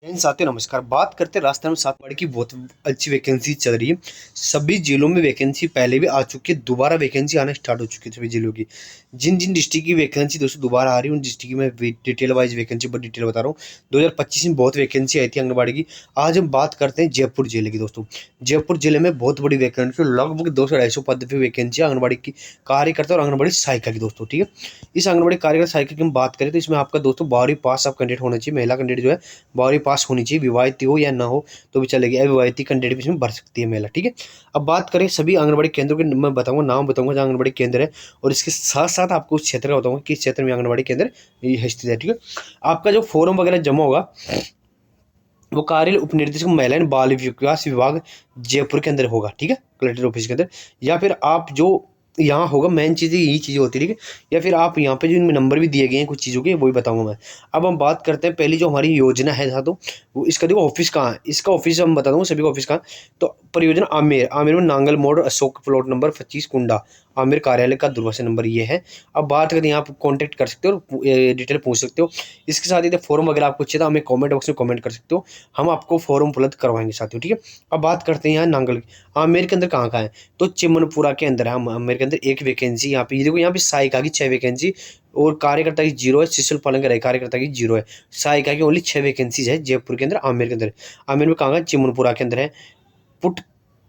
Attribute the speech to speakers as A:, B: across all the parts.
A: साथियों नमस्कार। बात करते हैं राजस्थान में छात्रावाड़ी की बहुत अच्छी वैकेंसी चल रही है। सभी जिलों में वैकेंसी पहले भी आ चुकी है, दोबारा वैकेंसी आना स्टार्ट हो चुकी है सभी जिलों की। जिन जिन डिस्ट्रिक्ट की वैकेंसी दोस्तों दोबारा आ रही है उन डिस्ट्रिक्ट की मैं डिटेल वाइज वैकेंसी पर डिटेल बता रहा हूँ। 2025 में बहुत वैकेंसी आई थी आंगनबाड़ी की। आज हम बात करते हैं जयपुर जिले की। दोस्तों जयपुर जिले में बहुत बड़ी वैकेंसी, लगभग 200-250 पद पर वैकेंसी आंगनबाड़ी की कार्यकर्ता और आंगनबाड़ी सहायिका की। दोस्तों ठीक है, इस आंगनबाड़ी कार्यकर्ता सहायिका की हम बात करें तो इसमें आपका दोस्तों 12वीं पास आप कैंडिडेट होना चाहिए। महिला कैंडिडेट जो है 12वीं पास होनी चाहिए, विवाहित हो या ना हो तो भी चलेगी। अविवाहित कैंडिडेट भी इसमें भर सकती है महिला। ठीक है, अब बात करें सभी आंगनबाड़ी केंद्रों के, मैं बताऊंगा नाम बताऊंगा जहाँ आंगनबाड़ी केंद्र है, और इसके साथ साथ आपको उस क्षेत्र का बताऊंगा किस क्षेत्र में आंगनबाड़ी केंद्र ये स्थित है। ठीक है, आपका जो फॉर्म वगैरह जमा होगा वो कार्यालय उप निदेशक महिला एवं बाल विकास विभाग जयपुर के अंदर होगा। ठीक है, कलेक्टर ऑफिस के अंदर, या फिर आप जो यहाँ होगा, मेन चीज़ यही चीज़ होती है। ठीक है, या फिर आप यहाँ पे जो इनमें नंबर भी दिए गए हैं कुछ चीज़ों के, वही बताऊंगा मैं। अब हम बात करते हैं पहली जो हमारी योजना है साथों, वो इसका देखो ऑफिस कहाँ है। इसका ऑफिस हम बता दूंगा सभी का ऑफिस कहाँ। तो परियोजना आमेर, आमेर में नांगल मोड़, अशोक प्लॉट नंबर 25 कुंडा, आमेर कार्यालय का दूरभाष नंबर ये है। अब बात करें यहाँ आप कॉन्टैक्ट कर सकते हो और डिटेल पूछ सकते हो। इसके साथ ही फॉर्म वगैरह आपको चाहिए तो हमें कमेंट बॉक्स में कमेंट कर सकते हो, हम आपको फॉर्म उपलब्ध करवाएंगे साथियों। ठीक है, अब बात करते हैं यहाँ नांगल की। आमेर के अंदर कहाँ कहाँ है, तो चिमनपुरा के अंदर है। आमेर के अंदर एक वैकेंसी यहाँ पे, ये देखो यहाँ पे सहायिका की 6 वैकेंसी और कार्यकर्ता की 0 है। शिशुल पालन कर कार्यकर्ता की 0 है। सहायिका की ओनली 6 वैकेंसीज है जयपुर के अंदर, आमेर के अंदर। आमेर में कहाँ है, चिमनपुरा के अंदर है, पुट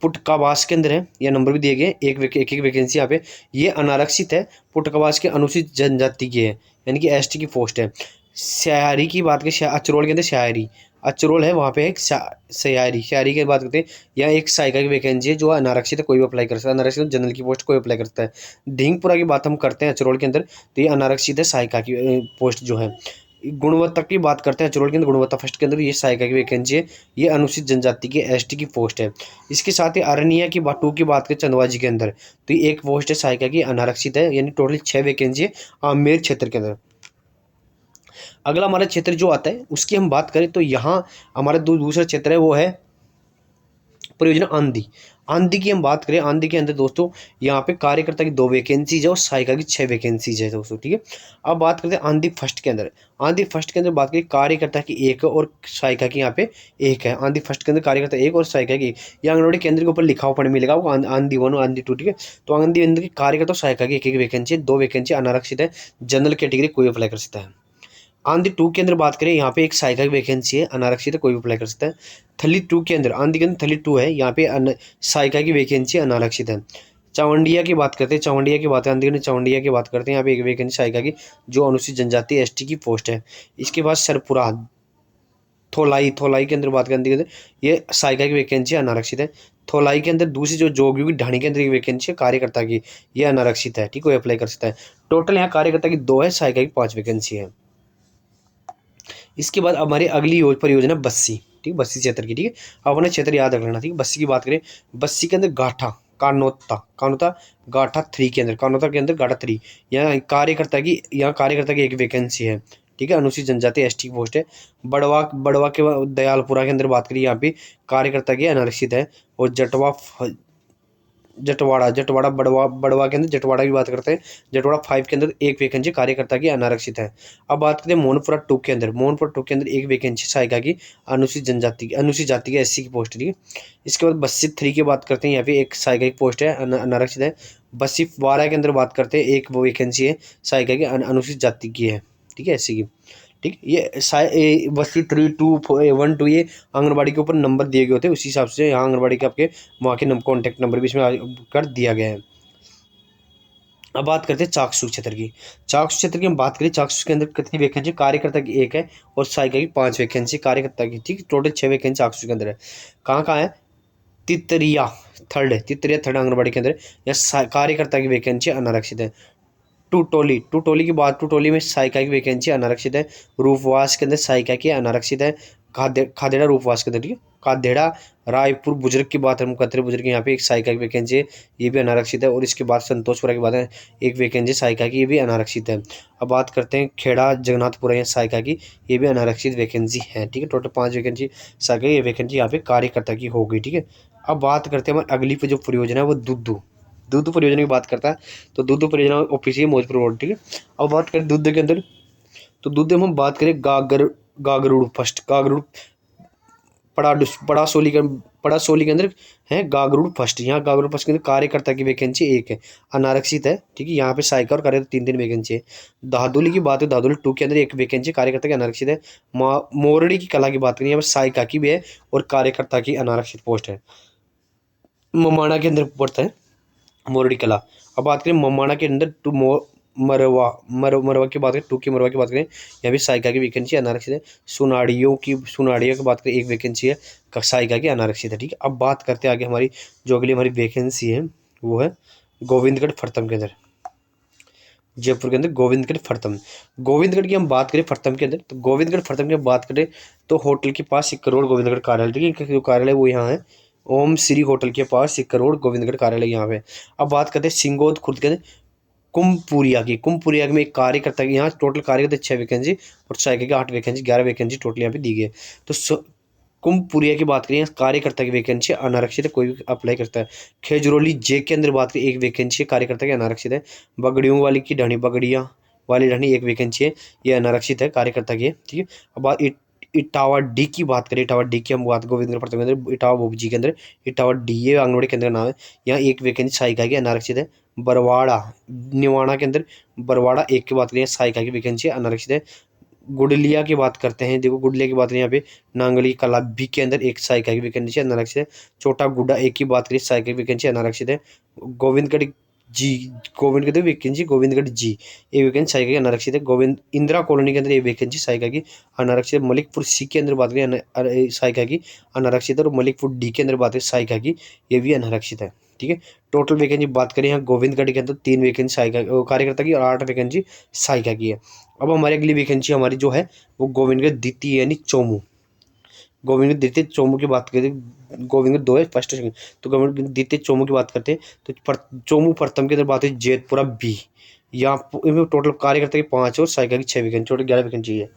A: पुटकावास के अंदर है। ये नंबर भी दिए गए, एक वैकेंसी यहाँ पे। ये अनारक्षित है, पुटकावास के अनुसूचित जनजाति की है, यानी कि एसटी की पोस्ट है। शहरी की बात करें, अचरोल के अंदर शहरी, अचरोल है वहाँ पे एक शहरी की बात करते हैं। यहाँ एक सहायिका की वैकेंसी है जो अनारक्षित है, कोई भी अप्लाई कर सकता है। अनारक्षित जनरल की पोस्ट कोई अप्लाई कर सकता है। ढींगपुरा की बात हम करते हैं अचरोल के अंदर, तो ये अनारक्षित है सहायिका की पोस्ट जो है। गुणवत्ता की बात करते हैं अचरोल के अंदर, गुणवत्ता फर्स्ट के अंदर ये सहायिका की वैकेंसी है। ये अनुसूचित जनजाति के एसटी की पोस्ट है। इसके साथ ही अरनिया की बात 2 की बात करें चंदवा जी के अंदर, तो ये एक पोस्ट है सहायिका की, अनारक्षित है, यानी टोटल 6 वैकेंसी है आमेर क्षेत्र के अंदर। अगला हमारा क्षेत्र जो आता है उसकी हम बात करें तो यहाँ हमारा दूसरा क्षेत्र है वो है परियोजना आंधी। आंधी की हम बात करें, आंधी के अंदर दोस्तों यहाँ पे कार्यकर्ता की 2 वैकेंसीज है और सहायिका की 6 वैकेंसीज है दोस्तों। ठीक है, अब बात करते हैं आंधी फर्स्ट के अंदर। आंधी फर्स्ट के अंदर बात करें कार्यकर्ता की 1 और सहायिका की यहाँ पे 1 है। आंधी फर्स्ट के अंदर कार्यकर्ता 1 और सहायिका की 1। ये आंगनबाड़ी केंद्र के ऊपर लिखा हुआ पढ़ने मिलेगा वो आंधी 1 और आंधी 2। ठीक है, तो आंधी अंदर की कार्यकर्ता और सहायिका की 1 वैकेंसी है, 2 वैकेंसी अनारक्षित है, जनरल कैटेगरी कोई अप्लाई कर सकता है। आंधी 2 के अंदर बात करें, यहाँ पे एक सहायिका की वैकेंसी है, अनारक्षित है, कोई भी अप्लाई कर सकता है। थली 2 के अंदर, आंधी के अंदर थली 2 है, यहाँ पे सहायिका की वैकेंसी अनारक्षित है। चावंडिया की बात करते हैं, चावंडिया की बात आंधी के चावंडिया की बात करते हैं, यहाँ पे एक वैकेंसी सहायिका की जो अनुसूचित जनजाति एसटी की पोस्ट है। इसके बाद सरपुरा, थोलाई के अंदर बात करें आंधी के अंदर, ये सहायिका की वैकेंसी अनारक्षित है। थोलाई के अंदर दूसरी जो जोगियों की ढाणी के अंदर एक वैकेंसी है कार्यकर्ता की, ये अनारक्षित है। ठीक, कोई अप्लाई कर सकता है। टोटल यहाँ कार्यकर्ता की 2 है, सहायिका की 5 वैकेंसी है। इसके बाद हमारी अगली परियोजना बस्सी। ठीक, बस्सी क्षेत्र की। ठीक है, अब अपना क्षेत्र याद रख लेना। ठीक है, बस्सी की बात करें, बस्सी के अंदर गाठा कानोता गाठा 3 के अंदर, कानोता के अंदर गाठा 3, यहाँ कार्यकर्ता की 1 वैकेंसी है। ठीक है, अनुसूचित जनजाति एसटी की पोस्ट है। बड़वा के दयालपुरा के अंदर बात करिए, यहाँ पे कार्यकर्ता की अनारक्षित है। और जटवाड़ा बड़वा के अंदर जटवाड़ा की बात करते हैं, जटवाड़ा 5 के अंदर 1 वैकेंसी कार्यकर्ता की अनारक्षित है। अब बात करते हैं मोहनपुरा 2 के अंदर, मोहनपुरा 2 के अंदर 1 वैकेंसी सहायिका की अनुसूचित जाति की एससी की पोस्ट। ठीक है, इसके बाद बस्सी 3 की बात करते हैं, यहाँ पे एक सहायिका की पोस्ट है, अनारक्षित है। बस्सी 12 के अंदर बात करते हैं, एक वो वैकेंसी है सहायिका की अनुसूचित जाति की है। ठीक है, एससी की। ठीक, ये बस्ती 3, 2, 1, 2 ये आंगनबाड़ी के ऊपर नंबर दिए गए होते हैं, उसी हिसाब से यहाँ आंगनबाड़ी के आपके वहाँ के कॉन्टैक्ट नंबर भी इसमें कर दिया गया है। अब बात करते हैं चाकसू क्षेत्र की। चाकसू क्षेत्र की हम बात करें, चाकसू के अंदर कितनी वैकेंसी, कार्यकर्ता की 1 है और सहायिका की 5 वैकेंसी कार्यकर्ता की। ठीक, टोटल 6 वैकेंसी चाकसू के अंदर है। कहाँ कहाँ है, तितरिया थर्ड आंगनबाड़ी के अंदर, या कार्यकर्ता की वैकेंसी अनारक्षित है। टूटोली की बात, टूटोली में सहायिका की वैकेंसी अनारक्षित है। रूपवास के अंदर सहायिका की अनारक्षित है। खादेड़ा रूपवास के अंदर, ठीक है, खादेड़ा रायपुर बुजुर्ग की बात हम करते हैं, बुजुर्ग यहाँ पे एक सहायिका की वैकेंसी है, ये भी अनारक्षित है। और इसके बाद संतोषपुरा की बात है, एक वैकेंसी सहायिका की, ये भी अनारक्षित है। अब बात करते हैं खेड़ा जगन्नाथपुरा या सहायिका की, ये भी अनारक्षित वैकेंसी है। ठीक है, टोटल 5 वैकेंसी सहायिका, ये वैकेंसी यहाँ पे कार्यकर्ता की हो गई। ठीक है, अब बात करते हैं हमारी अगली पे जो परियोजना है वो दूध परियोजना की बात करता है, तो दूध परियोजना ऑफिस है मौजपुर रोड। ठीक है, अब बात करें दूध के अंदर, तो दूध में हम बात करें गागरुड़ पड़ासोली के अंदर है गागरुड़ फर्स्ट। यहाँ गागरुड़ फर्स्ट के अंदर कार्यकर्ता की वैकेंसी 1 है, अनारक्षित है, ठीक है। यहाँ पे सहायिका और कार्यकर्ता 3 वैकेंसी है। दादुली की बात है, दादुली 2 के अंदर 1 वैकेंसी कार्यकर्ता की अनारक्षित है। मोरडी की कला की बात करें, यहाँ पर सहायिका की भी है और कार्यकर्ता की अनारक्षित पोस्ट है। ममाणा के अंदर पड़ता है मोरडी कला। अब बात करें ममाणा के अंदर मरवा की बात करें, 2 की मरवा की बात करें, यहाँ भी सहायिका की वैकेंसी अनारक्षित है। सुनाड़ियों की बात करें, 1 वैकेंसी है सहायिका की अनारक्षित है, ठीक है। अब बात करते हैं आगे हमारी जो अगली हमारी वैकेंसी है वो है गोविंदगढ़ फरतम के अंदर, जयपुर के अंदर गोविंदगढ़ फरतम। गोविंदगढ़ की हम बात करें फरतम के अंदर, तो गोविंदगढ़ फरतम की बात करें तो होटल के पास 1 करोड़ गोविंदगढ़ कार्यालय, ठीक है। इनका जो कार्यालय वो यहाँ है ओम श्री होटल के पास 1 करोड़ गोविंदगढ़ कार्यालय यहाँ पे। अब बात करते हैं सिंगोद खुर्द के अंदर कुमपुरिया की। कुमपुरिया में एक कार्यकर्ता की यहाँ टोटल कार्यकर्ता 6 वैकेंसी और सहायिका की 8 वैकेंसी, 11 वैकेंसी टोटल यहाँ पे दी गई है। तो कुमपुरिया की बात करें, कार्यकर्ता की वैकेंसी अनारक्षित है, कोई भी अप्लाई करता है। खेजरोली जे के अंदर बात करें, 1 वैकेंसी कार्यकर्ता की अनारक्षित है। बगड़ियों वाली की ढाणी, बगड़िया वाली ढाणी 1 वैकेंसी है, ये अनारक्षित है कार्यकर्ता की, ठीक है। अब बात इटावा डी की बात करें, इटावा डी की हम बात गोविंदगढ़ फरतम के अंदर इटावा बोबजी के अंदर इटावा डी ये आंगनबाड़ी केंद्र का नाम है। यहाँ 1 वैकेंसी सहायिका की अनारक्षित है। बरवाड़ा निवाड़ा के अंदर बरवाड़ा 1 की बात करें, सहायिका की वैकेंसी अनारक्षित है। गुडलिया की बात करते हैं, देखो गुडलिया की बात करें यहाँ पे नांगली कला बी के अंदर 1 सहायिका की वैकेंसी अनारक्षित है। छोटा गुड्डा 1 की बात करें, सहायिका की वैकेंसी अनारक्षित है। गोविंदगढ़ जी गोविंदगढ़ वैकेंसी गोविंदगढ़ जी 1 वैकेंसी सहायिका की अनारक्षित है। गोविंद इंदिरा कॉलोनी के अंदर 1 वैकेंसी सहायिका की अनारक्षित है। मलिकपुर सी के अंदर बात करें सहायिका की अनारक्षित है और मलिकपुर डी के अंदर बात करें सहायिका की, ये भी अनारक्षित है, ठीक है। टोटल वैकेंसी बात करें यहाँ गोविंदगढ़ के अंदर 3 वैकेंसी सहायिका कार्यकर्ता की और 8 वैकेंसी सहायिका की है। अब हमारी अगली वैकेंसी हमारी जो है वो गोविंदगढ़ द्वितीय यानी चोमू। गोविंदगढ़ द्वितीय चोमू की बात करें, गोविंदगढ़ 2 है फर्स्ट सेकंड, तो गोविंदगढ़ द्वितीय चोमू की बात करते हैं तो चोमू प्रथम के अंदर बात है जेतपुरा बी। यहाँ टोटल कार्यकर्ता की 5 और सहायिका की 6 वैकेंसी, टोटल 11 वैकेंसी है।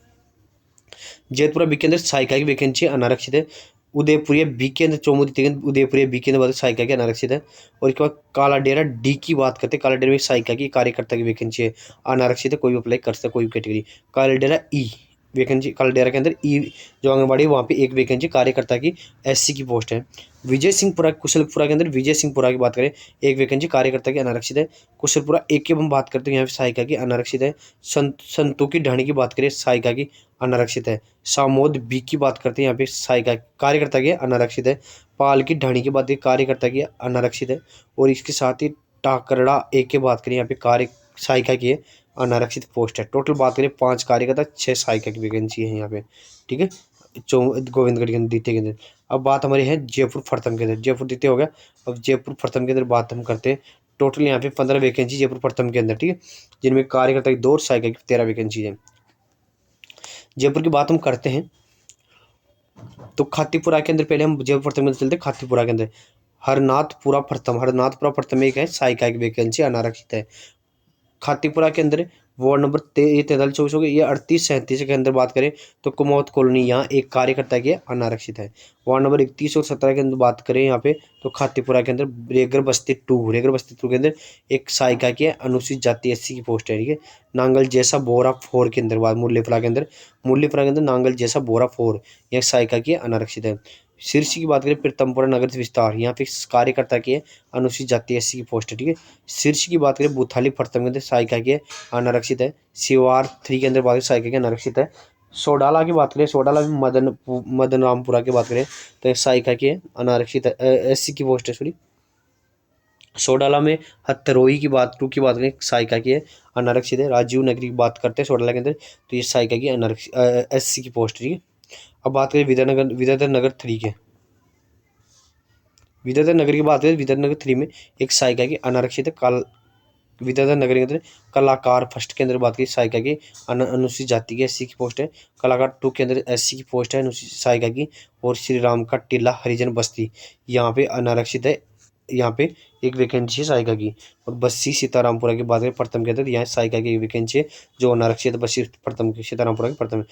A: जेतपुरा बी के अंदर सहायिका की वैकेंसी अनारक्षित है। उदयपुरिया बी के अंदर चोमू द्वितीय उदयपुरिया बी के अंदर बात सहायिका की अनारक्षित है। और इसके बाद काला डेरा डी की बात करते हैं, काला डेरा में सहायिका की कार्यकर्ता की वैकेंसी है अनारक्षित है, कोई भी अप्लाई कर सकता है, कोई भी कैटेगरी। काला डेरा ई वैकेंसी, काला डेरा के अंदर ई जो आंगनबाड़ी वहाँ पे 1 वैकेंसी कार्यकर्ता की SC की पोस्ट है। विजय सिंहपुरा कुशलपुरा के अंदर विजय सिंहपुरा की बात करें 1 वैकेंसी कार्यकर्ता की अनारक्षित है। कुशलपुरा 1 की हम बात करते हैं यहाँ पे सहायिका की अनारक्षित है। संतों की ढाणी की बात करें सहायिका की अनारक्षित है। सामोद बी की बात करते हैं यहाँ पे सहायिका कार्यकर्ता की अनारक्षित है। पाल की ढाणी की बात करें कार्यकर्ता की अनारक्षित है। और इसके साथ ही टाकरड़ा 1 की बात करें यहाँ पे कार्य सहायिका की अनारक्षित पोस्ट है। टोटल बात करें 5 कार्यकर्ता 6 सहायिका की वैकेंसी है यहाँ पे, ठीक है, गोविंदगढ़ के अंदर द्वितीय के अंदर। अब बात हमारी है जयपुर प्रथम के अंदर, जयपुर द्वितीय हो गया। अब जयपुर प्रथम के अंदर बात हम करते हैं, टोटल यहाँ पे 15 वैकेंसी जयपुर प्रथम के अंदर, ठीक है, जिनमें कार्यकर्ता की 2 और सहायिका की 13 वैकेंसी है। जयपुर की बात हम करते हैं तो खातीपुरा के अंदर पहले हम जयपुर प्रथम में चलते हैं। खातीपुरा के अंदर हरनाथपुरा प्रथम एक है, सहायिका की वैकेंसी अनारक्षित है। खातीपुरा के अंदर वार्ड नंबर 43-44 हो गए, ये 38-37 के अंदर बात करें तो कुमौत कॉलोनी यहाँ 1 कार्यकर्ता की अनारक्षित है। वार्ड नंबर 31 और 17 के अंदर बात करें यहाँ पे तो खातीपुरा के अंदर रेगर बस्ती 2 के अंदर 1 सहायिका की अनुसूचित जाति SC की पोस्ट है, ठीक है। नांगल जैसा बोरा 4 के अंदर बात मूल्यपुरा के अंदर नांगल जैसा बोरा 4 यह सहायिका की अनारक्षित है। शीर्ष की बात करें प्रीतमपुरा नगर विस्तार, यहाँ पे कार्यकर्ता की अनुसूचित जाति SC की पोस्ट है, ठीक है। शीर्ष की बात करें बुथाली प्रथम के अंदर सहायिका की अनारक्षित है। शिवार 3 के अंदर बात करें सहायिका की अनारक्षित है। सोडाला की बात करें, सोडाला में मदन रामपुरा की बात करें तो सहायिका की अनारक्षित SC की पोस्ट है, सॉरी। सोडाला में हथरोई की बात 2 की बात करें सहायिका की अनारक्षित है। राजीव नगरी की बात करते हैं सोडाला के अंदर तो ये सहायिका की अनारक्षित SC की पोस्ट, ठीक है। अब बात करें विद्याधर नगर 3 के, विद्याधर नगर की बात करें विद्याधर नगर 3 में 1 सहायिका की अनारक्षित है। विद्याधर नगर के अंदर कलाकार फर्स्ट के अंदर बात की सहायिका की अनुसूचित जाति की SC की पोस्ट है। कलाकार 2 के अंदर SC की पोस्ट है अनुसूचित सहायिका की। और श्री राम का टीला हरिजन बस्ती यहाँ पे अनारक्षित है, यहाँ पे 1 वैकेंसी है सहायिका की। और बस्सी सीतारामपुरा की बात करें प्रथम के अंदर यहाँ सहायिका की 1 वैकेंसी है जो अनारक्षित है। बस्सी प्रथम की सीतारामपुरा की प्रथम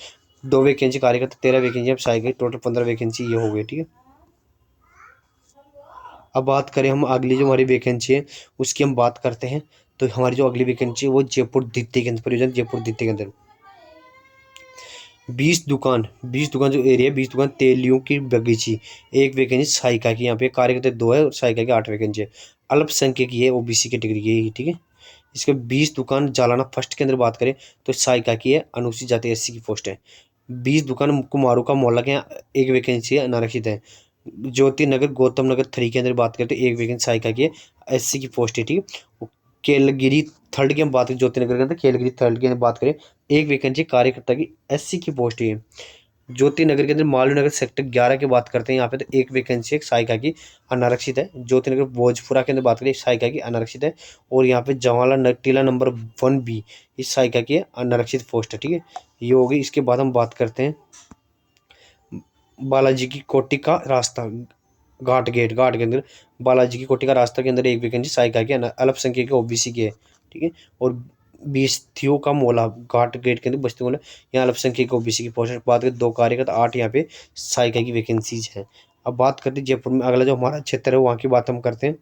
A: 2 वैकेंसी कार्यकर्ता 13 वैकेंसी सहायिका, टोटल 15 वैकेंसी ये हो गई, ठीक है। अब बात करें हम अगली जो हमारी वैकेंसी है उसकी हम बात करते हैं तो हमारी जो अगली वैकेंसी है वो जयपुर द्वितीय के अंदर परियोजना जयपुर द्वितीय के अंदर 20 दुकान जो एरिया, 20 दुकान तेलियों की बगीची, एक वैकेंसी सहायिका की, यहाँ पे कार्यकर्ता 2 है और सहायिका की 8 वैकेंसी है। अल्पसंख्यक की है, ओबीसी कैटेगरी की है, ठीक है। इसके 20 दुकान जालाना फर्स्ट के अंदर बात करें तो सहायिका की है, अनुसूचित जाति एससी की पोस्ट है। 20 दुकान कुमारू का मोहल्ला के यहाँ एक वैकेंसी है, अनारक्षित है। ज्योति नगर गौतम नगर 3 के अंदर बात करते हैं, एक वैकेंसी सहायिका की है, एससी की पोस्ट है, ठीक है। केलगिरी थर्ड की हम बात करें, ज्योति नगर के अंदर केलगिरी थर्ड की अंदर बात करें, एक वैकेंसी कार्यकर्ता की एससी की पोस्ट है। ज्योति नगर के अंदर मालवीय नगर सेक्टर 11 की बात करते हैं, यहाँ पे तो एक वैकेंसी एक सहायिका की अनारक्षित है। ज्योति नगर भोजपुरा के अंदर बात करें, सहायिका की अनारक्षित है। और यहाँ पे जवाहरलाल टीला नंबर 1B इस सहायिका की अनारक्षित पोस्ट है, ठीक है। ये होगी। इसके बाद हम बात करते हैं बालाजी की कोठी का रास्ता, घाट के अंदर बालाजी की कोठी का रास्ता के अंदर एक वैकेंसी सहायिका की अल्पसंख्यक के ओबीसी की है, ठीक है। और बस्तियों का मोला घाट गेट के अंदर बस्तियों मोला, यहाँ अल्पसंख्यक ओबीसी की पोस्ट। बात करें 2 कार्यकर्ता 8 यहाँ पे सहायिका की वैकेंसीज है। अब बात करते हैं जयपुर में, अगला जो हमारा क्षेत्र है वहाँ की बात हम करते हैं।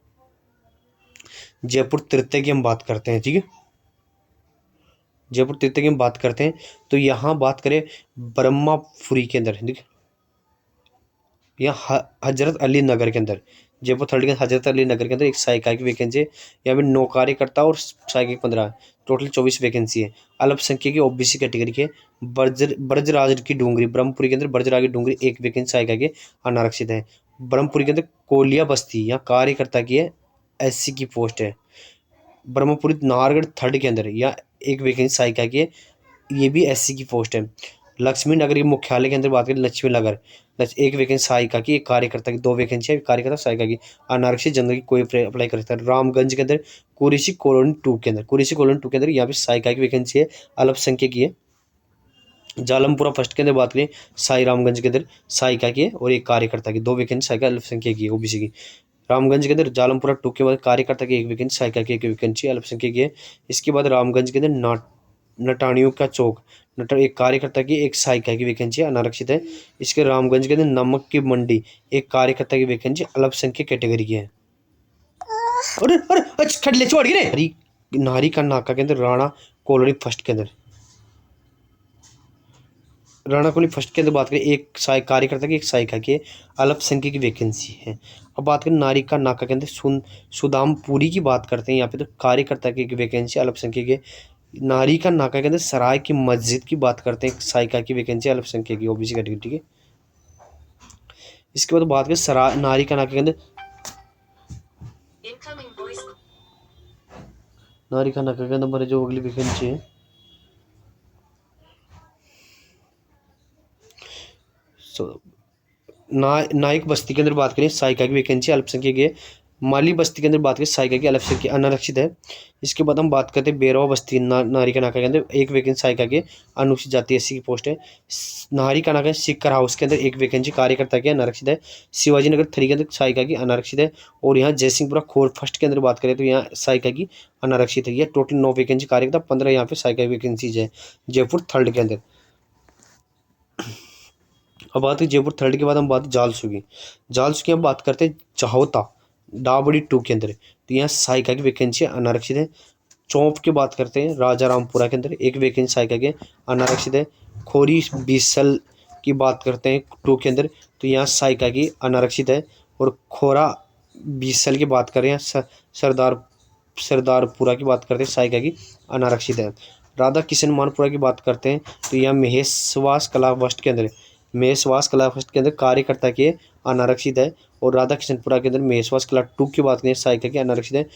A: जयपुर तृतीय की हम बात करते हैं, ठीक है। जयपुर तृतीय की हम बात करते हैं तो यहाँ बात करें ब्रह्मापुरी के अंदर, ठीक है, यहाँ हजरत अली नगर के अंदर, जयपुर थर्ड के हजरत अली नगर के अंदर एक सहायिका की वैकेंसी है। यहाँ पे 9 कार्यकर्ता और सहायिका की 15, टोटल 24 वैकेंसी है। अल्पसंख्यक की ओबीसी कैटेगरी के ब्रजराज की डूंगरी, ब्रह्मपुरी के अंदर ब्रजराज की डूंगरी एक वैकेंसी सहायिका की अनारक्षित है। ब्रह्मपुरी के अंदर कोलिया बस्ती, यहाँ कार्यकर्ता की है, एससी की पोस्ट है। ब्रह्मपुरी नाहरगढ़ थर्ड के अंदर या एक वैकेंसी सहायिका की है, ये भी एससी की पोस्ट है। लक्ष्मी नगर के मुख्यालय के अंदर बात करें, लक्ष्मी नगर एक वैकेंसी सहायिका की, एक कार्यकर्ता की, 2 वैकेंसी है, कार्यकर्ता सहायिका की अनारक्षित जनरल की कोई अप्लाई कर सकता है। रामगंज के अंदर कुरेशी कॉलोनी 2 के अंदर, कुरेशी कॉलोनी 2 के अंदर यहाँ पे सहायिका की वैकेंसी है, अल्पसंख्यक की है। जालमपुरा फर्स्ट के अंदर बात करें, साई रामगंज के अंदर सहायिका की है और एक कार्यकर्ता की, 2 वैकेंसी सहायिका अल्पसंख्यक की है, ओबीसी की। रामगंज के अंदर जालमपुरा 2 के बाद कार्यकर्ता की एक वैकेंसी, सहायिका की एक वैकेंसी अल्पसंख्यक की है। इसके बाद रामगंज के अंदर नटानियों का चौक, एक कार्यकर्ता की एक सहायिका की वैकेंसी अनारक्षित है। इसके रामगंज के अंदर नमक की मंडी, एक कार्यकर्ता की वैकेंसी अल्पसंख्यक कैटेगरी की है। अरे अरे अच्छा खड़ले छोड़ गिरे हरी नारी का नाका के अंदर राणा कॉलोनी फर्स्ट के अंदर, राणा कॉलोनी फर्स्ट के अंदर बात करें, एक कार्यकर्ता की एक सहायिका की अल्पसंख्यक की वैकेंसी है। अब बात करें नारी का नाका के अंदर सुदामपुरी की बात करते हैं, यहाँ पे तो कार्यकर्ता की एक वैकेंसी अल्पसंख्यक की। नारी का नाका के अंदर सराय की मस्जिद की बात करते हैं, सहायिका की वैकेंसी अल्पसंख्यक की, ओबीसी कैटेगरी, ठीक है। इसके बाद बात करें सराय नारी का नाका के अंदर, नारी का नाका के अंदर हमारे जो अगली वैकेंसी है नाइक बस्ती के अंदर बात करें, सहायिका की वैकेंसी अल्पसंख्यक है। माली बस्ती के अंदर बात करें, सहायिका की अल्पसंख्यक अनारक्षित है। इसके बाद हम बात करते हैं बेरवा बस्ती, नारी का नाका के अंदर एक वैकेंसी सहायिका की अनुसूचित जाति एससी की पोस्ट है। नारी का नाका सिक्कर हाउस के अंदर एक वैकेंसी कार्यकर्ता की अनारक्षित है। शिवाजी नगर 3 के अंदर सहायिका की अनारक्षित है। और यहाँ जयसिंहपुरा खोर फर्स्ट के अंदर बात करें तो यहाँ सहायिका की अनारक्षित है। यह टोटल 9 वैकेंसी कार्यकर्ता, 15 यहाँ पे सहायिका वैकेंसीज है जयपुर थर्ड के अंदर। अब बात है जयपुर थर्ड के बाद हम बात जालसू की हम बात करते हैं चाहोता डाबड़ी 2 के अंदर, तो यहाँ सहायिका की वैकेंसी अनारक्षित है। चौंप की बात करते हैं राजा रामपुरा के अंदर, एक वैकेंसी सहायिका के अनारक्षित है। खोरी बीसल की बात करते हैं 2 के अंदर, तो यहाँ सहायिका की अनारक्षित है। और खोरा बीसल की बात करें, सरदारपुरा की बात करते हैं, सहायिका की अनारक्षित है। राधा किशन मानपुरा की बात करते हैं तो यहाँ महेशवास कला वस्ट के अंदर, महेशवास कला फर्स्ट के अंदर कार्यकर्ता के अनारक्षित है। और राधा किशनपुरा के अंदर महेशवास कला 2 की बात करें, सहायिका के अनारक्षित है।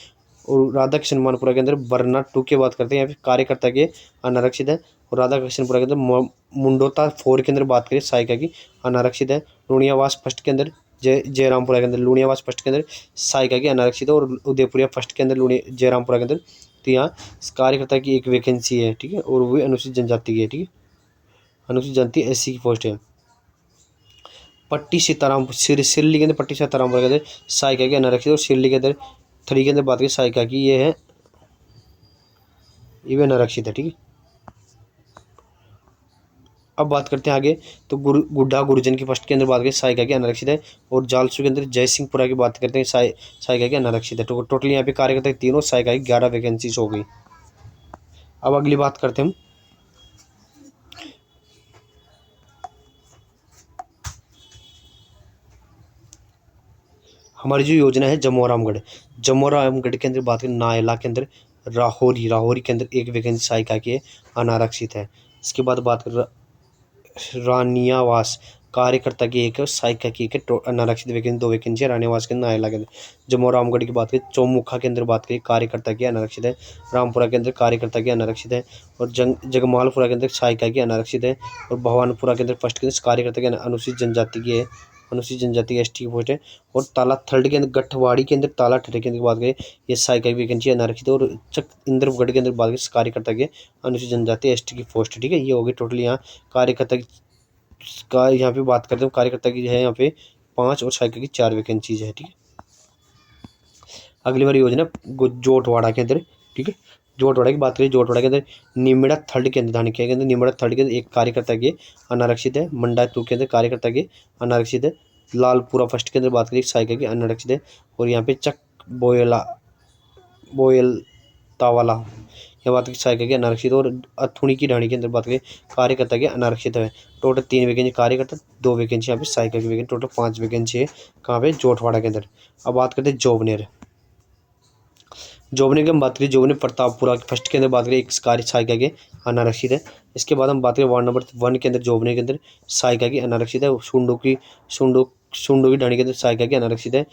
A: और राधा किशन मानपुरा के अंदर बरना 2 की बात करते हैं, यहाँ पे कार्यकर्ता के अनारक्षित है। और राधा किशनपुरा के अंदर मुंडोता 4 के अंदर बात करें, सहायिका की अनारक्षित है। लुणियावास फर्स्ट के अंदर जयरामपुरा के अंदर, लुणियावास फर्स्ट के अंदर सहायिका की अनारक्षित है। और उदयपुरिया फर्स्ट के अंदर जयरामपुरा के अंदर, तो यहाँ कार्यकर्ता की एक वैकेंसी है, ठीक है। और वो अनुसूचित जनजाति की है, ठीक है, अनुसूचित जनजाति एससी की पोस्ट है। पट्टी सीताराम सिरली के अंदर, पट्टी सीतारामपुर के अंदर सहायिका की अनारक्षित। और सिरली के अंदर 3 के अंदर बात करें सहायिका की, ये है, ये भी अनारक्षित है, ठीक है। अब बात करते हैं आगे तो गुड्डा गुरुजन की फर्स्ट के अंदर बात करें, सहायिका की अनारक्षित है। और जालसू के अंदर जयसिंहपुरा की बात करते हैं, सहायिका की अनारक्षित है। तो टोटल यहाँ पे कार्यकर्ता 3 और सहायिका की 11 वैकेंसीज हो गई। अब अगली बात करते हैं हम हमारी जो योजना है जम्मू और रामगढ़, जम्मू और रामगढ़ के अंदर बात करें नायला के अंदर राहोरी के अंदर एक वैकेंसी सहायिका की है, अनारक्षित है। इसके बाद बात कर रानियावास कार्यकर्ता की एक सहायिका की एक अनारक्षित वैकेंसी, 2 वैकेंसी है रानियावास के अंदर नायला के अंदर। जम्मू और रामगढ़ की बात करें चौमुखा के अंदर बात करें कार्यकर्ता की अनारक्षित है, रामपुरा के अंदर कार्यकर्ता की अनारक्षित है, और जगमालपुरा के अंदर सहायिका की अनारक्षित है, और भवानपुरा के अंदर फर्स्ट के अंदर कार्यकर्ता की अनुसूचित जनजाति की है, अनुसूचित जनजाति एसटी की पोस्ट है। और ताला थर्ड के अंदर गठवाड़ी के अंदर ताला थर्ड के अंदर बात करें ये सहायिका की वैकेंसी अनारक्षित है, और चक इंद्रगढ़ के अंदर बात करें कार्यकर्ता के अनुसूचित जनजाति एसटी की पोस्ट है। ठीक है, ये होगी टोटल यहाँ कार्यकर्ता की का यहाँ पे बात करते हैं कार्यकर्ता की है यहाँ पे 5 और सहायिका की 4 वैकेंसीज है। ठीक है, अगली बार योजना जोटवाड़ा के अंदर। ठीक है, जोटवाड़ा की बात करें, जोटवाड़ा के अंदर निमिड़ा थर्ड के अंदर धानिया के अंदर निमिड़ा थर्ड के अंदर एक कार्यकर्ता के अनारक्षित है, मंडा 2 के अंदर कार्यकर्ता के अनारक्षित है, लालपुरा फर्स्ट के अंदर बात करें सहायिका की अनारक्षित है, और यहाँ पे चक बोयल तावाला यहाँ बात की सहायिका की अनारक्षित, और अथुणी की ढाणी के अंदर बात करें कार्यकर्ता के अनारक्षित है। टोटल 3 वैकेंसी कार्यकर्ता, 2 वैकेंसी यहाँ पे सहायिका की वैकेंसी, टोटल 5 वैकेंसी है कहाँ पे जोटवाड़ा के अंदर। अब बात करते हैं जोबनेर, जोबनेर की हम बात करें जोबनेर प्रतापपुरा फर्स्ट के अंदर बात करें एक कार्य सहायिका के अनारक्षित है। इसके बाद हम बात करें वार्ड नंबर 1 के अंदर जोबनेर के अंदर सहायिका की अनारक्षित है, सुंडो की ढाणी के अंदर सहायिका की अनारक्षित है,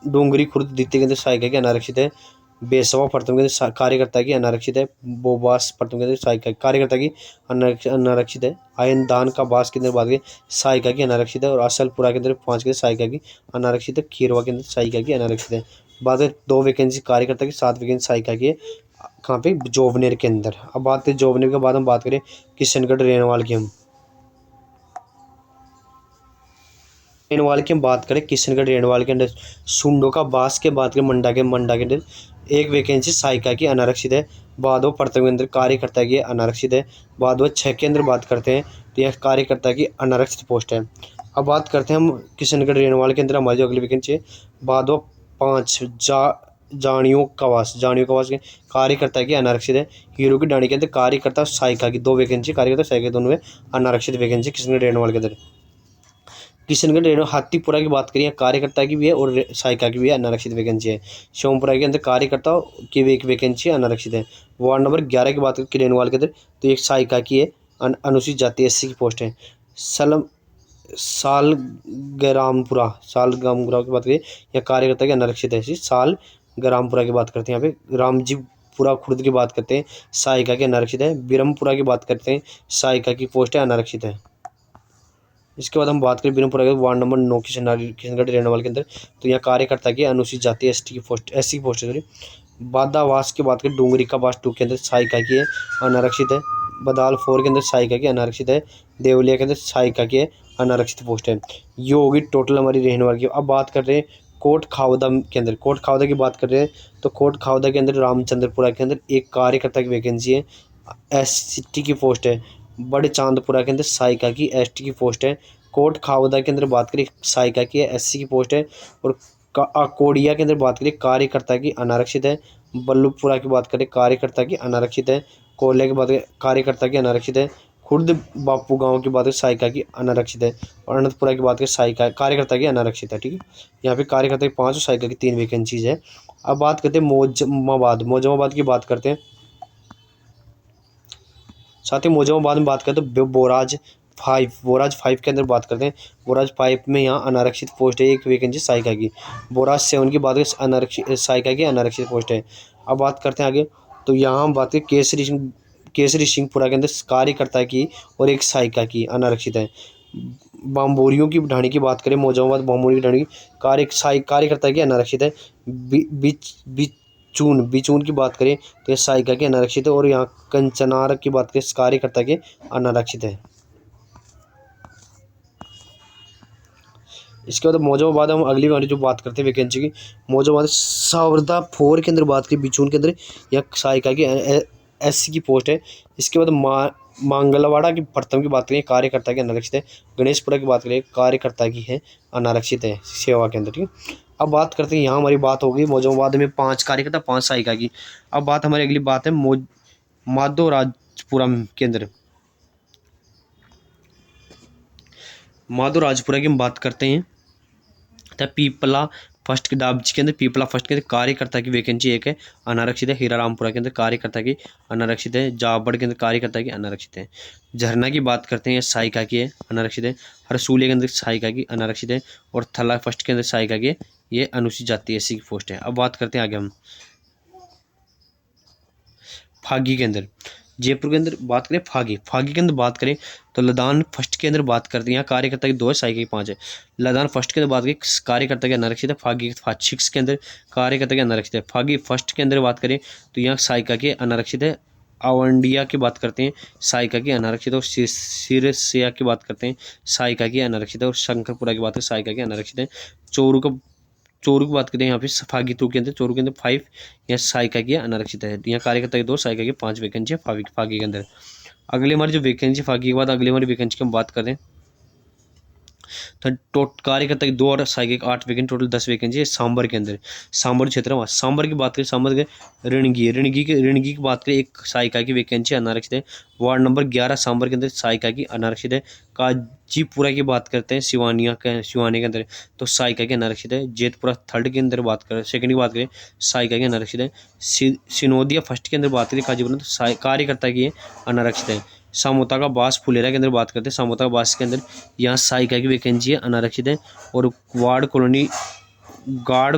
A: डोंगरी खुर्द द्वितीय के अंदर सहायिका की अनारक्षित है, बेसवा प्रथम के अंदर कार्यकर्ता की अनारक्षित है, बोबास प्रथम के अंदर सहायिका कार्यकर्ता की अनारक्षित है, आयनदान का बास के अंदर बात करें सहायिका की अनारक्षित है, और असलपुरा के अंदर 5 के अंदर सहायिका की अनारक्षित है, खीरवा के अंदर सहायिका की अनारक्षित है। बात है 2 वैकेंसी कार्यकर्ता की, 7 वैकेंसी सहायिका की है कहाँ पे जोबनेर के अंदर। अब बात करें जोबनेर के बाद हम बात करें किशनगढ़ रेणवाल की, हम रेणवाल की हम बात करें किशनगढ़ रेणवाल के अंदर सुंडो का बास के बात करें मंडा के अंदर एक वैकेंसी सहायिका की अनारक्षित है, भादो प्रथम के अंदर कार्यकर्ता की अनारक्षित है, भादो 6 के अंदर बात करते हैं तो यह कार्यकर्ता की अनारक्षित पोस्ट है। अब बात करते हैं हम किशनगढ़ रेणवाल के अंदर हमारी जो अगली वैकेंसी है भादो 5 जानियों कवास के कार्यकर्ता की अनारक्षित है, हीरो की डाणी के अंदर कार्यकर्ता सहायिका की 2 वैकेंसी कार्यकर्ता सहायिका दोनों में अनारक्षित वैकेंसी किशनगढ़ रेणवाल के अंदर। किशनगढ़ रेणु हाथीपुरा की बात करें कार्यकर्ता की भी है और सहायिका की भी है, अनारक्षित वैकेंसी है। सोमपुरा के अंदर कार्यकर्ता की भी एक वैकेंसी अनारक्षित है। वार्ड नंबर 11 की बात करें रेणुवाल के अंदर तो एक सहायिका की है, अनुसूचित जाति एससी की पोस्ट है। सालग्रामपुरा की बात करें या कार्यकर्ता की अनारक्षित है। सालग्रामपुरा की बात करते हैं यहाँ पे रामजीपुरा खुर्द की बात करते हैं सहायिका की अनारक्षित है। बिरमपुरा की बात करते हैं सहायिका की पोस्ट है, अनारक्षित है। इसके बाद हम बात करें बिरमपुरा के वार्ड नंबर 9 किशनगढ़ रेणुवाल के अंदर तो यहाँ कार्यकर्ता की अनुसूचित जाति एससी की पोस्ट है। बादावास की बात करें डूंगरी का बास 2 के अंदर सहायिका की है, अनारक्षित है। बदाल 4 के अंदर सहायिका की अनारक्षित है। देवलिया के अंदर सहायिका की है, अनारक्षित पोस्ट है। ये होगी टोटल हमारी रेणुवाल की। अब बात कर रहे हैं कोट खावदा के अंदर, कोट खावदा की बात कर रहे हैं तो कोट खावदा के अंदर रामचंद्रपुरा के अंदर एक कार्यकर्ता की वैकेंसी है, एसटी की पोस्ट है। बड़े चांदपुरा के अंदर सहायिका की एसटी की पोस्ट है। कोट खावदा के अंदर बात करें सहायिका की है, एससी की पोस्ट है। और कोडिया के अंदर बात करें कार्यकर्ता की अनारक्षित है। बल्लभपुरा की बात करें कार्यकर्ता की अनारक्षित है। कोल्हे की बात करें कार्यकर्ता की अनारक्षित है। खुर्द बापू गांव की बात करें सहायिका की अनारक्षित है। और अनंतपुरा की बात करें सहायिका कार्यकर्ता की अनारक्षित है। ठीक है, यहाँ पे कार्यकर्ता की 5 और सहायिका की 3 वैकेंसीज है। अब बात करते हैं मोजमाबाद की बात करते हैं। साथ ही मोजमाबाद में बात करते हैं बोराज 5 के अंदर बात करते हैं। बोराज 5 में यहाँ अनारक्षित पोस्ट है, एक वैकेंसी सहायिका की। बोराज 7 की बात करें अनारक्षित सहायिका की अनारक्षित पोस्ट है। अब बात करते हैं आगे तो यहाँ हम बात करें केसरी सिंहपुरा के अंदर कार्यकर्ता की और एक सहायिका की अनारक्षित है। बाम्बोरियों की ढाणी की बात करें मोजाबाद बाम्बोरी की ढाणी कार्यकर्ता की अनारक्षित है। बिचून की बात करें तो ये सहायिका की अनारक्षित है। और यहाँ कंचनार की बात करें कार्यकर्ता के अनारक्षित है। इसके बाद मोजाबाद हम अगली वाली जो बात करते हैं वैकेंसी की, मोजाबाद सावरदा 4 के अंदर बात करें बिचून के अंदर या सहायिका की एससी की पोस्ट है। इसके बाद मांगलवाड़ा की प्रथम की बात करें कार्यकर्ता की अनारक्षित है। गणेशपुरा की बात करें कार्यकर्ता की है, अनारक्षित है सेवा के अंदर। ठीक है, अब बात करते हैं यहाँ हमारी बात होगी मोजाबाद में 5 कार्यकर्ता 5 सहायिका की। अब बात हमारी अगली बात है माधोराजपुरम के अंदर। माधोराजपुरा की हम बात करते हैं तो पीपला फर्स्ट के डाबजी के अंदर पीपला फर्स्ट के अंदर कार्यकर्ता की वैकेंसी एक है, अनारक्षित है। हीरारामपुरा के अंदर कार्यकर्ता की अनारक्षित है। जाबड़ के अंदर कार्यकर्ता की अनारक्षित है। झरना की बात करते हैं, सहायिका की है, अनारक्षित है। हरसूलिया के अंदर सहायिका की अनारक्षित है। और थला फर्स्ट के अंदर सहायिका की ये अनुसूचित जाति एससी की पोस्ट है। अब बात करते हैं आगे हम फागी के अंदर। जयपुर के अंदर बात करें फागी के अंदर बात करें तो लदान फर्स्ट के अंदर बात करते हैं, यहाँ कार्यकर्ता की 2 है, सहायिका की 5 है। लदान फर्स्ट के अंदर बात करें कार्यकर्ता के अनारक्षित है। फागी 6 के अंदर कार्यकर्ता के अनारक्षित है। फागी फर्स्ट के अंदर बात करें तो यहाँ सहायिका के अनारक्षित है। अवंडिया की बात करते हैं, सहायिका की अनारक्षित है। और सिरसिया की बात करते हैं, सहायिका की अनारक्षित है। और शंकरपुरा की बात करें, सहायिका की अनारक्षित है। चोरू की बात करें यहाँ पे फागी 2 के अंदर, चोरू के अंदर 5 यहाँ सहायिका की अनारक्षित है। यहाँ कार्यकर्ता की 2, सहायिका की 5 वैकेंसी है फागी के अंदर। अगली हमारी जो वैकेंसी फागी के बाद अगली हमारी वैकेंसी की हम बात करें तो कार्यकर्ता की 2 और सहायिका की 8 वैकेंसी, टोटल 10 वैकेंसी है सांबर के अंदर। सांबर क्षेत्र में सांबर की बात करें, सांबर के रणगी की बात करें, एक सहायिका की वैकेंसी अनारक्षित है। वार्ड नंबर 11 सांबर के अंदर सहायिका की अनारक्षित है। काजीपुरा की बात करते हैं सिवानी के अंदर तो सहायिका की अनारक्षित है। जेतपुरा थर्ड के अंदर बात करें, सेकंड की बात करें, सहायिका की अनारक्षित है। सिनोदिया फर्स्ट के अंदर बात करें काजीपुरा तो कार्यकर्ता की अनारक्षित है। सामोता का बास फुलेरा के अंदर बात करते हैं, सामोता का बास के अंदर यहाँ सहायिका की वैकेंसी है, अनारक्षित है। और गार्ड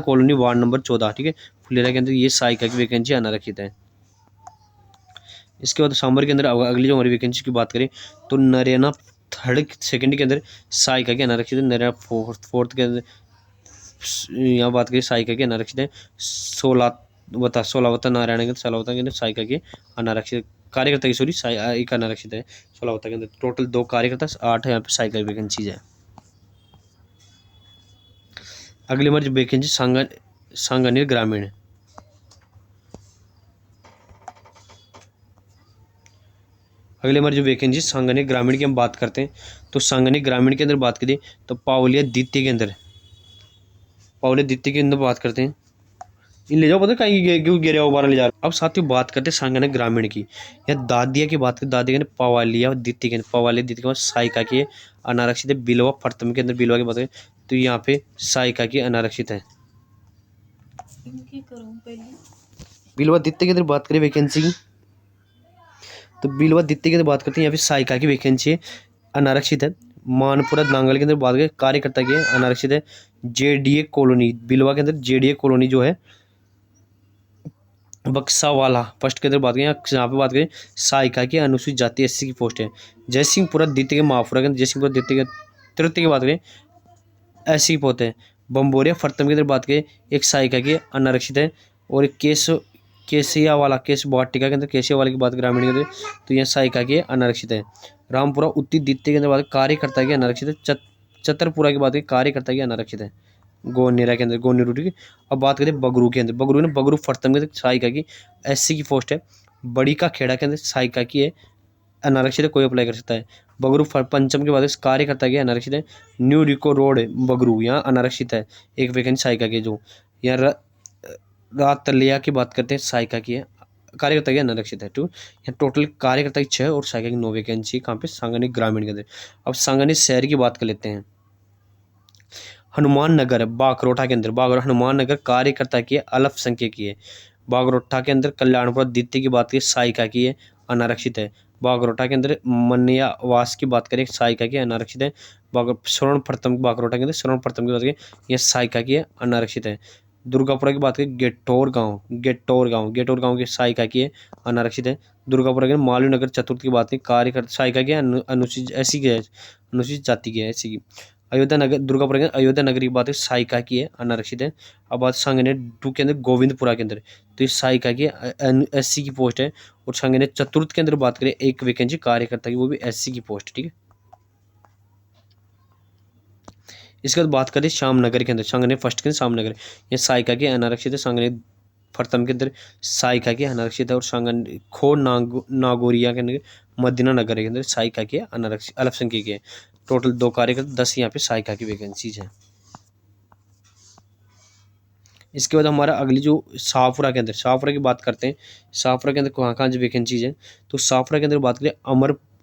A: कॉलोनी वार्ड नंबर 14, ठीक है, फुलेरा के अंदर ये सहायिका की वैकेंसी अनारक्षित है। इसके बाद सांबर के अंदर अगली जो हमारी वैकेंसी की बात करें तो नरेना थर्ड सेकंड के अंदर सहायिका की अनारक्षित है। नरेना फोर्थ के अंदर यहाँ बात करें सहायिका की अनारक्षित है। सोलावता नारायण के सोलावता के अंदर सहायिका की अनारक्षित कार्यकर्ता की एक अनारक्षित है सोलावता के अंदर। टोटल 2 कार्यकर्ता 8 है यहाँ पे सहायिका की वैकेंसीज है। अगली हमारी वैकेंसी सांगानेर ग्रामीण। अगले हमारी जो वैकेंसी सांगानेर ग्रामीण की हम बात करते हैं तो सांगानेर ग्रामीण के अंदर बात करें तो पावलिया द्वितीय के अंदर बात करते हैं। इन ले जाओ, पता कहीं क्यों गिरे हो 12 ले जा। अब साथियों बात करते हैं सांगानेर ग्रामीण की या दादिया की बात करें, दादिया के पवालिया द्वितीय के बाद सहायिका की अनारक्षित है। बिलवा प्रथम के अंदर बिलवा की बात करें तो यहाँ पे सहायिका की अनारक्षित है। बिलवा द्वितीय के अंदर बात करें वैकेंसी की तो बिलवा द्वितीय के अंदर बात करते हैं, यहाँ पे सहायिका की वैकेंसी है, अनारक्षित है। मानपुरा नांगल के अंदर बात करें कार्यकर्ता की अनारक्षित है। जेडीए कॉलोनी बिलवा के अंदर जेडीए कॉलोनी जो है बक्सावाला फर्स्ट के अंदर बात करें, यहाँ पे बात करें सहायिका की अनुसूचित जाति एससी की पोस्ट है। जयसिंहपुरा द्वितीय के महापुरा के अंदर जयसिंहपुरा द्वितीय तृतीय की बात करें एससी की पोस्ट है। बम्बोरिया फर्तम की अंदर बात करें एक सहायिका की अनारक्षित है। और केसिया वाटिका के अंदर केसिया वाले की बात ग्रामीण के अंदर तो यह सहायिका की अनारक्षित है। रामपुरा उत्ती द्वितीय के अंदर बात कार्यकर्ता की अनारक्षित है। चतरपुरा की बात कार्यकर्ता की अनारक्षित है गोनेरा के अंदर गोनेरू, ठीक है। अब बात करें बगरू के अंदर, बगरू फर्तम के अंदर सहायिका की एससी की पोस्ट है। बड़ी का खेड़ा के अंदर सहायिका की है, अनारक्षित है, कोई अप्लाई कर सकता है। बगरू पंचम के बाद कार्यकर्ता की अनारक्षित है। न्यू रिको रोड बगरू यहाँ अनारक्षित है, एक वैकेंसी सहायिका की जो यहाँ रातलिया की बात करते हैं सहायिका की है, कार्यकर्ता की अनारक्षित है। टू यहाँ टोटल कार्यकर्ता की 6 और सहायिका की 9 वैकेंसी कहाँ पे सांगानेर ग्रामीण के अंदर। अब सांगानेर शहर की बात कर लेते हैं। हनुमान नगर बागरोटा के अंदर हनुमान नगर कार्यकर्ता की अल्पसंख्यक की है। बागरोटा के अंदर कल्याणपुरा द्वितीय की बात करें सहायिका की है, अनारक्षित है। बागरोटा के अंदर मन्यावास की बात करें सहायिका की अनारक्षित है। श्रवण प्रथम बागरोटा के अंदर श्रवण प्रथम की बात करें यह सहायिका की है, अनारक्षित है। दुर्गापुरा की बात करें गेटौर गांव की सहायिका की है, अनारक्षित है। दुर्गापुरा के मालवीय नगर चतुर्थ की बात करें कार्यकर्ता सहायिका की अनुसूचित ऐसी की है, अनुसूचित जाति की है ऐसी की। अयोध्या नगर दुर्गापुर के अयोध्या नगर की बात है सहायिका की है, अनारक्षित है। अब बात सांगानेर 2 के अंदर गोविंदपुरा के अंदर तो इस सहायिका की एससी की पोस्ट है। और सांगानेर चतुर्थ के अंदर बात करें एक वैकेंसी कार्यकर्ता की, वो भी एससी की पोस्ट, ठीक है। इसके बाद बात करें श्यामनगर के अंदर, सांगानेर फर्स्ट के अंदर श्यामनगर यह सहायिका की अनारक्षित है। सांगानेर प्रथम के अंदर सहायिका की अनारक्षित है। और सांगानेर खो नागोरिया के अंदर मदीना नगर के अंदर सहायिका की अनारक्षित अल्पसंख्यक है। टोटल 2 कार्यकर्ता 10 यहाँ पे सहायिका की वैकेंसीज हैं। इसके बाद हमारा अगली जो शाहपुरा के अंदर शाहपुरा की बात करते हैं। शाहपुरा के अंदर कहाँ कहाँ जो वैकेंसीज हैं तो शाहपुरा के अंदर बात करें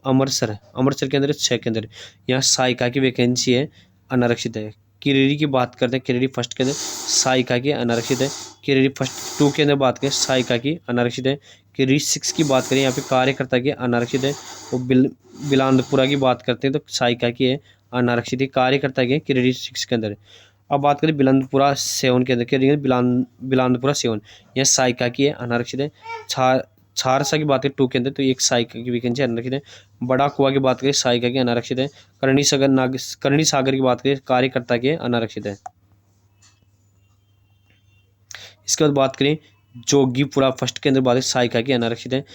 A: अमरसर के अंदर 6 के अंदर यहाँ सहायिका की वैकेंसी है, अनारक्षित है। किरीरी की बात करते हैं, किरीरी फर्स्ट के अंदर सहायिका की अनारक्षित है। किरीरी फर्स्ट 2 के अंदर बात करें सहायिका की अनारक्षित है। किरीरी 6 की बात करें यहाँ पे कार्यकर्ता की अनारक्षित है। और बिलांदपुरा की बात करते हैं तो सहायिका की है अनारक्षित है, कार्यकर्ता की है किरीरी 6 के अंदर। अब बात करें बिलांदपुरा 7 के अंदर, किरीरी बिलांदपुरा 7 यह सहायिका की है अनारक्षित है। छारसा की बात करें 2 के अंदर तो एक सहायिका की वैकेंसी अनारक्षित है। बड़ा कुआ की बात करें सहायिका की अनारक्षित है। करणी सागर की बात करें कार्यकर्ता की अनारक्षित है। इसके बाद बात करें जोगीपुरा फर्स्ट के अंदर बात करें सहायिका की अनारक्षित है।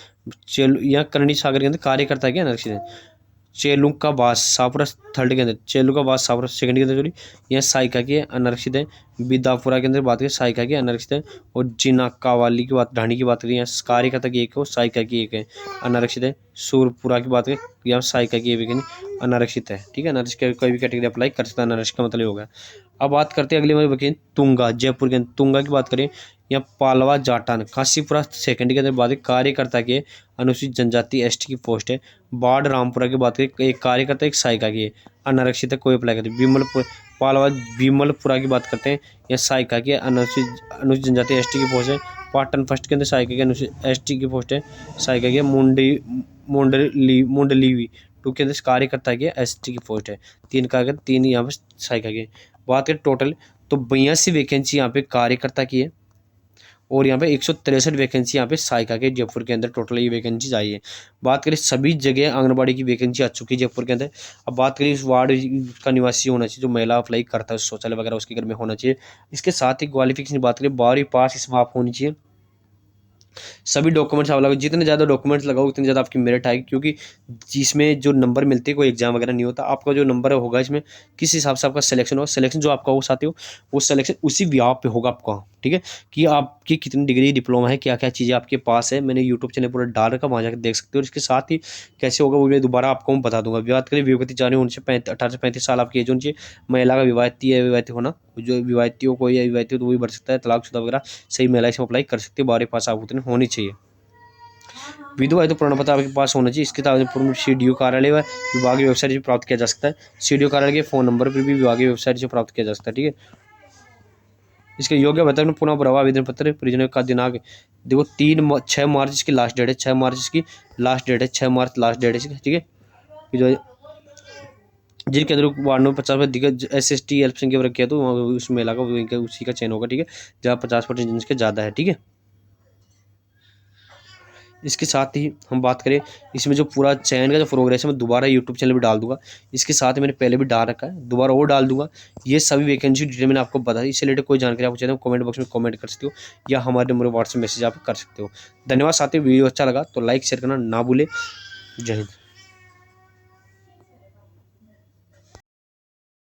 A: या करणी सागर के अंदर कार्यकर्ता की अनारक्षित है। चेलुका बास सापुरा थर्ड के अंदर, चेलुका बास सापुरा सेकंड के अंदर सॉरी यह सहायिका की अनारक्षित है। बिदापुरा के अंदर बात करें सहायिका की अनारक्षित है। और जिनाका वाली की बात ढाणी की बात करें यहाँ कार्यकर्ता की एक है और सहायिका की एक है अनारक्षित है। सूरपुरा की बात करें यहाँ सहायिका की एक अनारक्षित है। ठीक है, अनारक्षित कोई भी कैटेगरी अप्लाई कर सकता है, अनारक्षित का मतलब होगा। अब बात करते हैं अगले वाले वैकेंसी तुंगा, जयपुर के अंदर तुंगा की बात करें या पालवा जाटान काशीपुरा सेकंड के अंदर बात करें कार्यकर्ता के अनुसूचित जनजाति एसटी की पोस्ट है। बाढ़ रामपुरा की बात करें एक कार्यकर्ता एक सहायिका की है अनारक्षित है, कोई अप्लाई करते। पालवा विमलपुरा की बात करते हैं या सहायिका की अनुसूचित जनजाति एसटी की पोस्ट है। पाटन फर्स्ट के अंदर सहायिका की अनुसूचित एसटी की पोस्ट है, सहायिका की मुंडलीवी 2 के अंदर कार्यकर्ता की एसटी की पोस्ट है। 3 कार्यकर्ता 3 यहाँ पर सहायिका की। बात करें टोटल तो 82 वैकेंसी यहाँ पे कार्यकर्ता की है और यहाँ पे 163 वैकेंसी यहाँ पे सहायिका के जयपुर के अंदर टोटल ये वैकेंसी आई है। बात करें सभी जगह आंगनबाड़ी की वैकेंसी आ चुकी है जयपुर के अंदर। अब बात करें इस वार्ड का निवासी होना चाहिए, जो महिला अप्लाई करता है शौचालय वगैरह उसके घर में होना चाहिए। इसके साथ ही क्वालिफिकेशन बात करें 12वीं पास समाप्त होनी चाहिए। सभी डॉक्यूमेंट्स आप लगाओ, जितने ज़्यादा डॉक्यूमेंट्स लगाओ उतनी ज़्यादा आपकी मेरिट आएगी, क्योंकि जिसमें जो नंबर मिलते हैं कोई एग्जाम वगैरह नहीं होता। आपका जो नंबर होगा इसमें किस हिसाब से आपका सिलेक्शन होगा, सिलेक्शन जो आपका हो साथी हो वो सिलेक्शन उसी विभाग पे होगा आपका। ठीक है, कि आपकी कितनी डिग्री डिप्लोमा है, क्या क्या चीज़ें आपके पास है, मैंने यूट्यूब चैनल पूरा डाल रखा, वहाँ जाकर देख सकते हो। और इसके साथ ही कैसे होगा वो मैं दोबारा आपको मैं बता दूंगा। बात करें विवाहित जाने उनसे 18 से 35 साल आपकी एज होनी चाहिए। महिला का विवाहित होना, जो विवाहित हो कोई विवाहित हो तो वही भर सकता है। तलाकशुदा वगैरह सही महिला इसमें अप्लाई कर सकते हो। 12वीं पास आप उतनी होनी चाहिए। विधवा है तो प्रमाण पत्र आपके पास होना चाहिए। इसके आवेदन सीडीओ कार्यालय व विभागीय वेबसाइट से प्राप्त किया जा सकता है। सीडीओ कार्यालय के फोन नंबर पर भी विभागीय वेबसाइट से प्राप्त किया जा सकता है। ठीक है, इसके योग्य वेतन पुनः भरवा आवेदन पत्र परिजनों का दिनांक देखो 6 मार्च इसकी लास्ट डेट है। 6 मार्च इसकी लास्ट डेट है, 6 मार्च लास्ट डेट है। ठीक है, जो जिनके अंदर वार्ड नंबर 50 पर दिग्गज SST अल्पसंख्यक वर्ग किया तो उस महिला का उसी का चयन होगा। ठीक है, जहाँ 50% जनसंख्या ज़्यादा है। ठीक है, इसके साथ ही हम बात करें इसमें जो पूरा चयन का जो प्रोग्रेस है मैं दोबारा यूट्यूब चैनल पे डाल दूंगा। इसके साथ ही मैंने पहले भी डाल रखा है, दोबारा और डाल दूंगा। ये सभी वैकेंसी डिटेल मैंने आपको बता दी। इससे रिलेटेड कोई जानकारी आपको चाहिए तो कमेंट बॉक्स में कमेंट कर सकते हो या हमारे नंबर व्हाट्सएप मैसेज आप कर सकते हो। धन्यवाद साथियों, वीडियो अच्छा लगा तो लाइक शेयर करना ना भूले। जय हिंद।